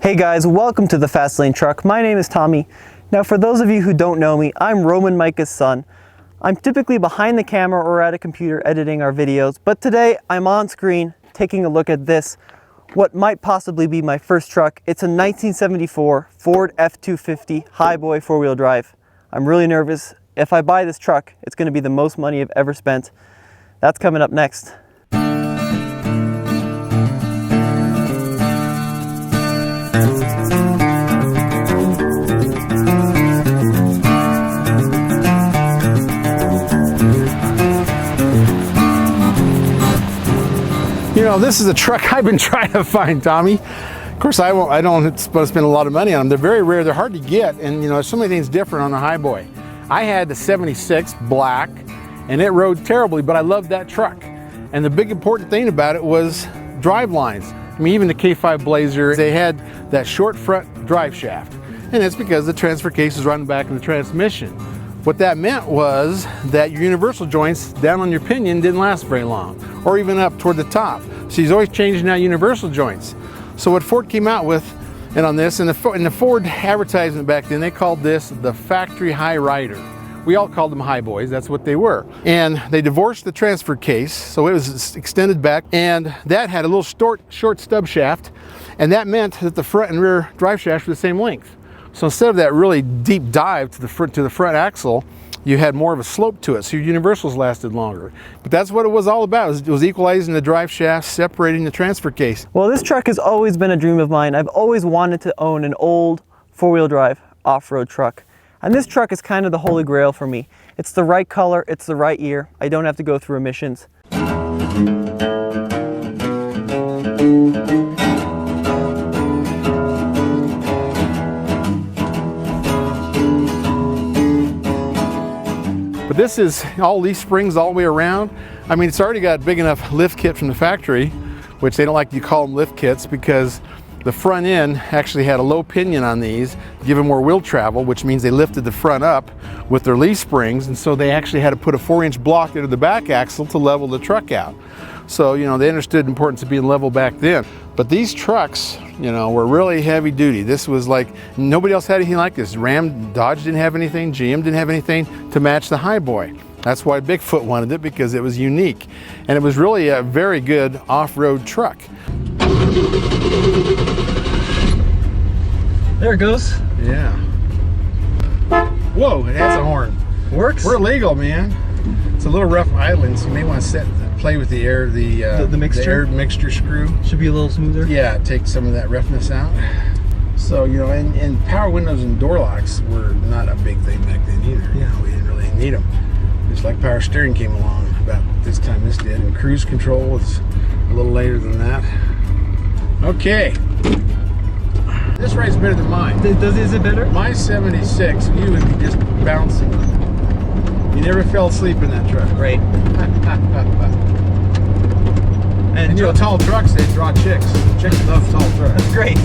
Hey guys, welcome to the Fast Lane Truck. My name is Tommy. Now for those of you who don't know me, I'm Roman Micah's son. I'm typically behind the camera or at a computer editing our videos, but today I'm on screen taking a look at this, what might possibly be my first truck. It's a 1974 Ford F250 Highboy four-wheel drive. I'm really nervous. If I buy this truck, it's going to be the most money I've ever spent. That's coming up next. You know, this is a truck I've been trying to find, Tommy. Of course, I don't spend a lot of money on them. They're very rare, they're hard to get, and you know, there's so many things different on the Highboy. I had the 76 black, and it rode terribly, but I loved that truck. And the big important thing about it was drive lines. I mean, even the K5 Blazer, they had that short front drive shaft, and it's because the transfer case is running back in the transmission. What that meant was that your universal joints down on your pinion didn't last very long, or even up toward the top. So he's always changing out universal joints. So what Ford came out with, and on this, in the Ford advertisement back then, they called this the factory high rider. We all called them Highboys, that's what they were. And they divorced the transfer case, so it was extended back, and that had a little short stub shaft, and that meant that the front and rear drive shafts were the same length. So instead of that really deep dive to the front axle, you had more of a slope to it, so your universals lasted longer. But that's what it was all about. It was equalizing the drive shaft, separating the transfer case. Well, this truck has always been a dream of mine. I've always wanted to own an old four-wheel drive off-road truck. And this truck is kind of the holy grail for me. It's the right color, it's the right year. I don't have to go through emissions. But this is all leaf springs all the way around. I mean, it's already got a big enough lift kit from the factory, which they don't like you call them lift kits because the front end actually had a low pinion on these, give them more wheel travel, which means they lifted the front up with their leaf springs, and so they actually had to put a 4-inch block into the back axle to level the truck out. So, you know, they understood the importance of being level back then. But these trucks, you know, were really heavy duty. This was like, nobody else had anything like this. Dodge didn't have anything, GM didn't have anything to match the Highboy. That's why Bigfoot wanted it, because it was unique. And it was really a very good off-road truck. There it goes. Yeah. Whoa, it has a horn. Works? We're legal, man. It's a little rough idling, so you may want to play with the air, the mixture? The air mixture screw. Should be a little smoother. Yeah, take some of that roughness out. So, you know, and power windows and door locks were not a big thing back then either. You know, we didn't really need them. Just like power steering came along about this time this did, and cruise control was a little later than that. Okay. This ride's better than mine. Is it better? My 76, you would be just bouncing. You never fell asleep in that truck. Right. And you know, tall trucks, they draw chicks. Chicks love tall trucks. That's great.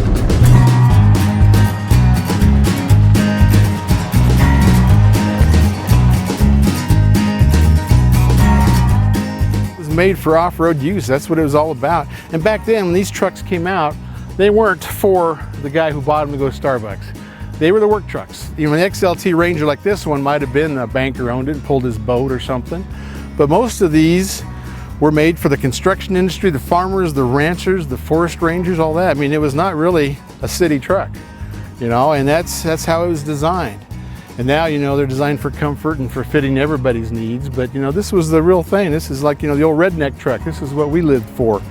It was made for off-road use. That's what it was all about. And back then, when these trucks came out, they weren't for the guy who bought them to go to Starbucks. They were the work trucks. You know, an XLT Ranger like this one might have been a banker owned it and pulled his boat or something. But most of these were made for the construction industry, the farmers, the ranchers, the forest rangers, all that. I mean, it was not really a city truck, you know, and that's how it was designed. And now, you know, they're designed for comfort and for fitting everybody's needs. But, you know, this was the real thing. This is like, you know, the old redneck truck. This is what we lived for.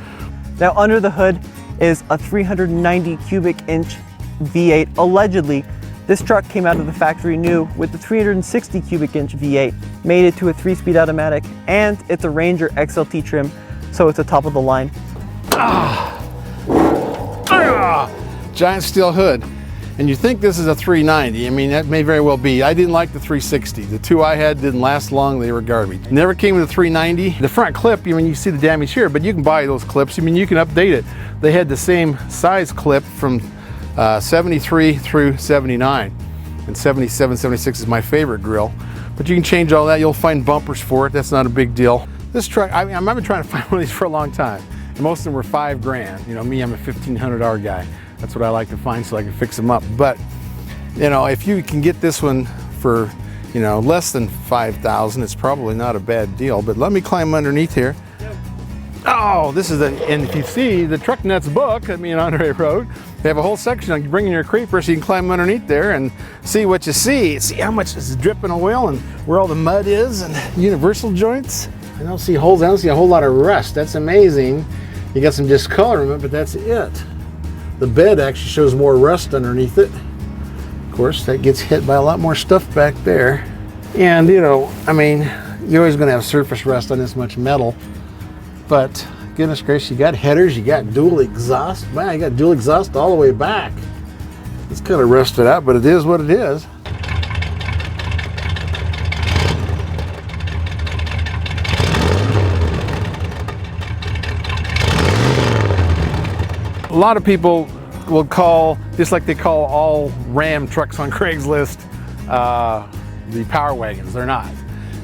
Now, under the hood is a 390 cubic inch V8. Allegedly, this truck came out of the factory new with the 360 cubic inch V8, made it to a 3-speed automatic, and it's a Ranger XLT trim, so it's a top of the line. Giant steel hood. And you think this is a 390. I mean, that may very well be. I didn't like the 360. The two I had didn't last long. They were garbage. Never came with a 390. The front clip, I mean, you see the damage here, but you can buy those clips. I mean, you can update it. They had the same size clip from 73 through 79. And 77, 76 is my favorite grill. But you can change all that. You'll find bumpers for it. That's not a big deal. This truck, I mean, I've been trying to find one of these for a long time. And most of them were $5 grand. You know, me, I'm a $1,500 guy. That's what I like to find so I can fix them up. But, you know, if you can get this one for, you know, less than $5,000, it's probably not a bad deal. But let me climb underneath here. Oh, this is and if you see the Truck Nuts book, I mean, on Andre Road, they have a whole section on bringing your creeper so you can climb underneath there and see what you see. See how much is dripping oil and where all the mud is and universal joints. I don't see holes, I don't see a whole lot of rust. That's amazing. You got some discolorment, but that's it. The bed actually shows more rust underneath it. Of course, that gets hit by a lot more stuff back there. And, you know, I mean, you're always going to have surface rust on this much metal. But goodness gracious, you got headers, you got dual exhaust. Man, you got dual exhaust all the way back. It's kind of rusted out, but it is what it is. A lot of people will call, just like they call all Ram trucks on Craigslist, the Power Wagons. They're not.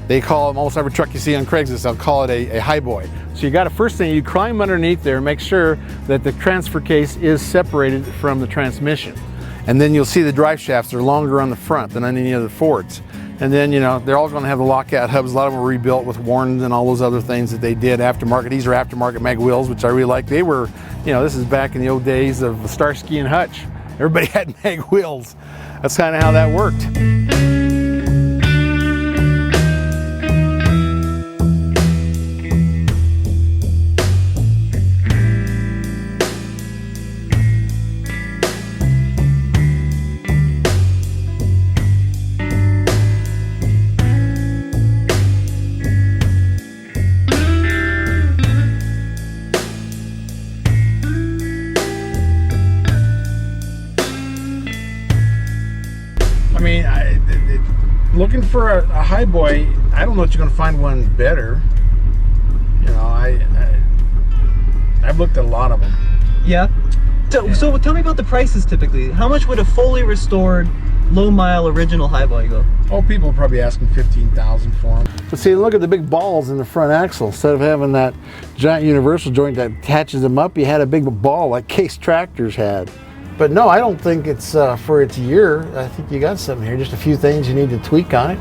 They call almost every truck you see on Craigslist, they'll call it a Highboy. So you got to, first thing, you climb underneath there, make sure that the transfer case is separated from the transmission. And then you'll see the drive shafts are longer on the front than on any other Fords. And then, you know, they're all going to have the lockout hubs. A lot of them were rebuilt with Warns and all those other things that they did aftermarket. These are aftermarket mag wheels, which I really like. They were, you know, this is back in the old days of Starsky and Hutch. Everybody had mag wheels. That's kind of how that worked. I mean, looking for a Highboy, I don't know if you're going to find one better. You know, I've looked at a lot of them. Yeah. So tell me about the prices typically. How much would a fully restored, low-mile original Highboy go? Oh, people are probably asking $15,000 for them. But see, look at the big balls in the front axle. Instead of having that giant universal joint that attaches them up, you had a big ball like Case tractors had. But no, I don't think it's for its year. I think you got something here. Just a few things you need to tweak on it.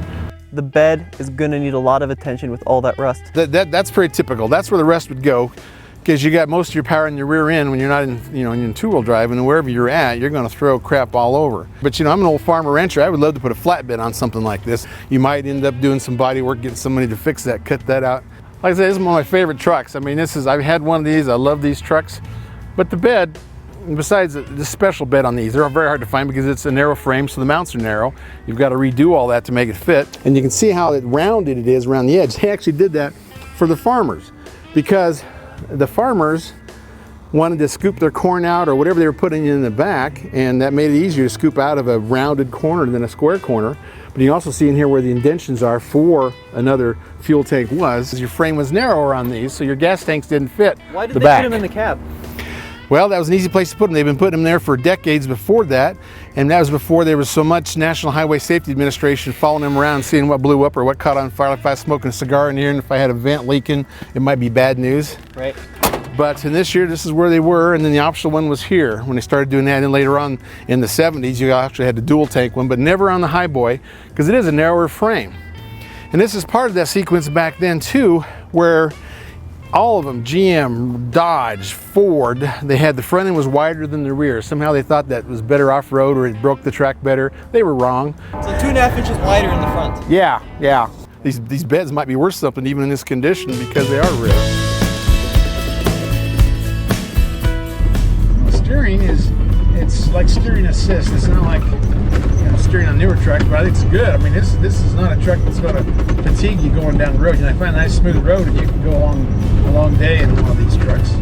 The bed is going to need a lot of attention with all that rust. That's pretty typical. That's where the rest would go, because you got most of your power in your rear end when you're not in, you know, in two-wheel drive, and wherever you're at, you're going to throw crap all over. But you know, I'm an old farmer rancher. I would love to put a flatbed on something like this. You might end up doing some body work, getting somebody to fix that, cut that out. Like I said, this is one of my favorite trucks. I mean, I've had one of these. I love these trucks, but the bed. Besides the special bed on these, they're very hard to find because it's a narrow frame, so the mounts are narrow. You've got to redo all that to make it fit. And you can see how rounded it is around the edge. They actually did that for the farmers because the farmers wanted to scoop their corn out or whatever they were putting in the back, and that made it easier to scoop out of a rounded corner than a square corner. But you can also see in here where the indentions are for another fuel tank was. Your frame was narrower on these, so your gas tanks didn't fit. Why did the they back. put them in the cab? Well, that was an easy place to put them. They've been putting them there for decades before that, and that was before there was so much National Highway Safety Administration following them around, seeing what blew up or what caught on fire. Like if I was smoking a cigar in here and if I had a vent leaking, it might be bad news. Right. But in this year, this is where they were, and then the optional one was here when they started doing that. And then later on in the 70s, you actually had the dual tank one, but never on the Highboy because it is a narrower frame. And this is part of that sequence back then too, where all of them, GM, Dodge, Ford, they had the front end was wider than the rear. Somehow they thought that was better off-road or it broke the track better. They were wrong. So 2.5 inches wider in the front. Yeah, yeah. These beds might be worth something even in this condition because they are rare. Well, steering it's like steering assist. It's not like, you know, steering on newer trucks, but I think it's good. I mean, this is not a truck that's going to fatigue you going down the road. You know, I find a nice smooth road and you can go along a long day in one of these trucks.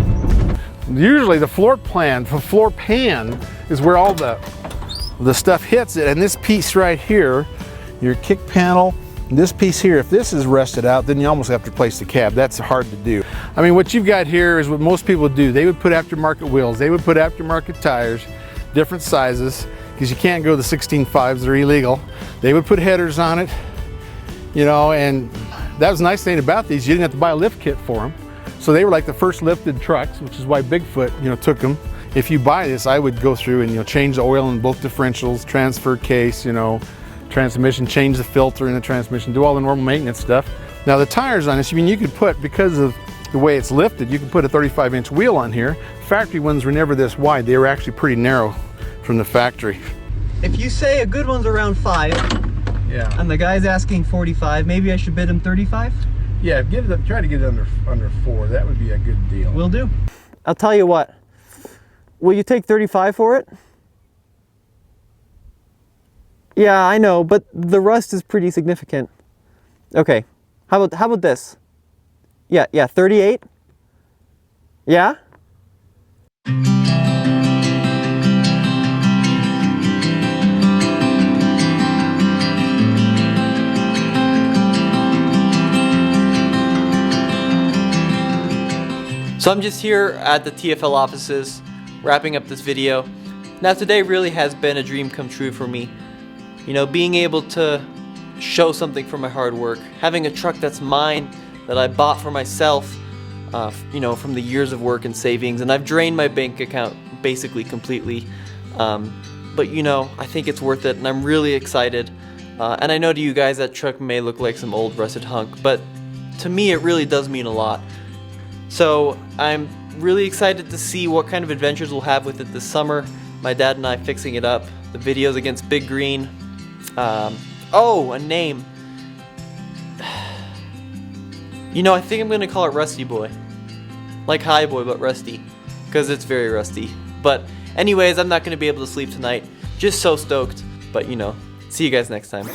Usually the floor pan is where all the stuff hits it, and this piece right here, your kick panel, this piece here, if this is rusted out, then you almost have to replace the cab. That's hard to do. I mean, what you've got here is what most people do. They would put aftermarket wheels, they would put aftermarket tires, different sizes, because you can't go the 16.5s, they're illegal. They would put headers on it, you know, and that was the nice thing about these. You didn't have to buy a lift kit for them. So they were like the first lifted trucks, which is why Bigfoot, you know, took them if you buy this, I would go through and, you know, change the oil in both differentials, transfer case, you know, transmission, change the filter in the transmission, do all the normal maintenance stuff. Now the tires on this, I mean, you could put, because of the way it's lifted, you can put a 35-inch wheel on here. Factory ones were never this wide. They were actually pretty narrow from the factory. If you say a good one's around 5, Yeah. and the guy's asking 45, maybe I should bid him 35? Yeah, try to get it under 4. That would be a good deal. Will do. I'll tell you what. Will you take 35 for it? Yeah, I know, but the rust is pretty significant. Okay. How about this? Yeah, 38? Yeah? So I'm just here at the TFL offices, wrapping up this video. Now today really has been a dream come true for me. You know, being able to show something for my hard work, having a truck that's mine, that I bought for myself, you know, from the years of work and savings, and I've drained my bank account basically completely. But you know, I think it's worth it, and I'm really excited. And I know to you guys that truck may look like some old rusted hunk, but to me it really does mean a lot. So I'm really excited to see what kind of adventures we'll have with it this summer. My dad and I fixing it up, the videos against Big Green. Oh, a name. You know, I think I'm gonna call it Rusty Boy. Like Highboy, but rusty, because it's very rusty. But anyways, I'm not gonna be able to sleep tonight. Just so stoked. But you know, see you guys next time.